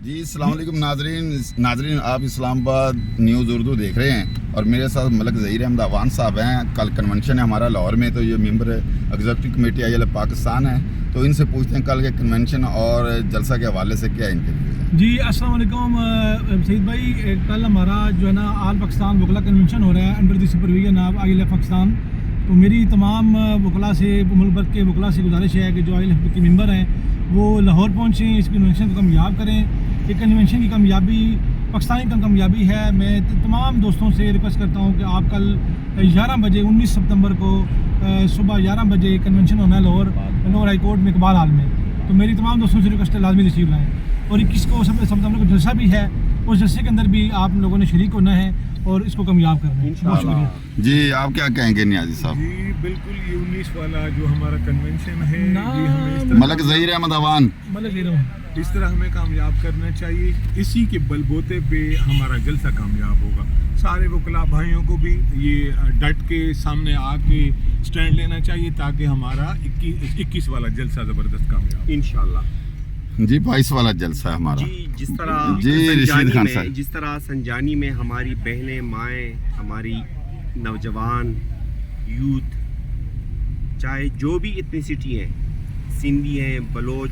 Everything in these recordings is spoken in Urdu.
جی السلام علیکم ناظرین آپ اسلام آباد نیوز اردو دیکھ رہے ہیں اور میرے ساتھ ملک ظہیر احمد عوان صاحب ہیں. کل کنونشن ہے ہمارا لاہور میں, تو یہ ممبر ایگزیکٹو کمیٹی آئی پاکستان ہے, تو ان سے پوچھتے ہیں کل کے کنونشن اور جلسہ کے حوالے سے کیا انٹرویوز ہیں. جی السلام علیکم سعید بھائی. کل ہمارا جو ہے نا آل پاکستان وکلا کنونشن ہو رہا ہے under the supervision of I L F Pakistan. تو میری تمام وکلا سے ملک بھر کے وکلا سے گزارش ہے کہ جو آئی ایل ایف کے ممبر ہیں وہ لاہور پہنچیں, اس کنونشن کو کامیاب کریں. یہ کنونشن کی کامیابی پاکستانی کا کامیابی ہے. میں تمام دوستوں سے ریکویسٹ کرتا ہوں کہ آپ کل 11 بجے 19 ستمبر کو صبح 11 بجے کنونشن ہونا ہے لاہور ہائی کورٹ میں اقبال ہال میں. تو میری تمام دوستوں سے ریکویسٹ ہے لازمی تشریف لائیں. اور 21 کو ستمبر کو جلسہ بھی ہے, اس جلسے کے اندر بھی آپ لوگوں نے شریک ہونا ہے اور اس کو کامیاب کرنا ہے. بہت شکریہ. جی آپ کیا کہیں گے نیازی صاحب؟ جی بالکل, یہ 19 والا جو ہمارا کنونشن ہے یہ ہمیں ملک ظہیر احمد عوان اس طرح ہمیں کامیاب کرنا چاہیے. اسی کے بل بوتے پہ ہمارا جلسہ کامیاب ہوگا. سارے وکلا بھائیوں کو بھی یہ ڈٹ کے سامنے آ کے سٹینڈ لینا چاہیے تاکہ ہمارا 21 والا جلسہ زبردست کامیاب انشاءاللہ. جی 22 والا جلسہ ہے ہمارا. جی جس طرح جی رشید خان صاحب, جس طرح سنجانی میں ہماری بہنیں مائیں, ہماری نوجوان یوتھ, چاہے جو بھی ایتھنیسٹی ہیں, سندھی ہیں, بلوچ,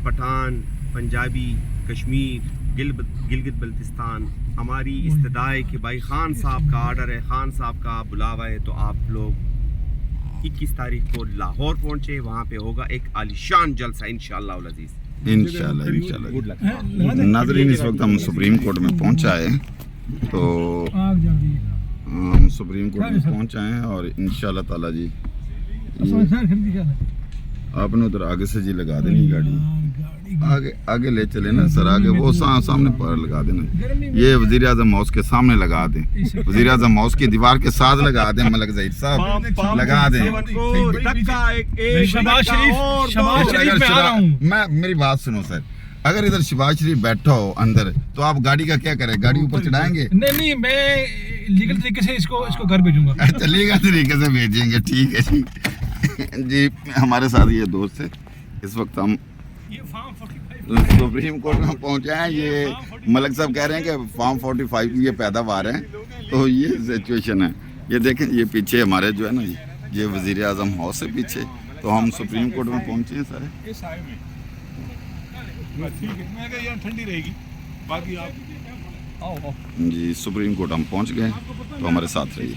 پٹھان, پنجابی, کشمیر, گلگت بلتستان, ہماری استدعا ہے کہ بھائی خان صاحب کا آرڈر ہے, خان صاحب کا بلاوا ہے, تو آپ لوگ 21 تاریخ کو لاہور پہنچے. وہاں پہ ہوگا ایک عالیشان جلسہ انشاءاللہ العزیز. انشاءاللہ. ناظرین اس وقت ہم سپریم کورٹ میں پہنچا ہے, تو ہم سپریم کورٹ میں پہنچا ہیں اور انشاءاللہ تعالی جی آپ نے ادھر آگے سے جی لگا دینی گاڑی, آگے لے چلے نا سر, آگے وہ سامنے پر لگا دینا. یہ وزیر اعظم ہاؤس کے سامنے لگا دیں, وزیر اعظم ہاؤس کی دیوار کے ساتھ لگا دیں. ملک ظہیر صاحب لگا دیں. میں میری بات سنو سر, اگر ادھر شہباز شریف بیٹھا ہو اندر تو آپ گاڑی کا کیا کریں, گاڑی اوپر چڑھائیں گے؟ نہیں, میں لیگل طریقے سے اس کو گھر بھیجوں گا. اچھا لیگل طریقے سے بھیجیں گے, ٹھیک ہے جی. جی ہمارے ساتھ یہ دوست ہے, اس وقت ہم سپریم کورٹ میں پہنچے ہیں. یہ ملک صاحب کہہ رہے ہیں کہ فارم 45 کی یہ پیداوار ہیں, تو یہ سچویشن ہے. یہ دیکھیں یہ پیچھے ہمارے جو ہے نا یہ وزیر اعظم ہاؤس ہے پیچھے, تو ہم سپریم کورٹ میں پہنچے ہیں سارے. ٹھنڈی رہے گی باقی آپ جی سپریم کورٹ ہم پہنچ گئے, تو ہمارے ساتھ رہیے.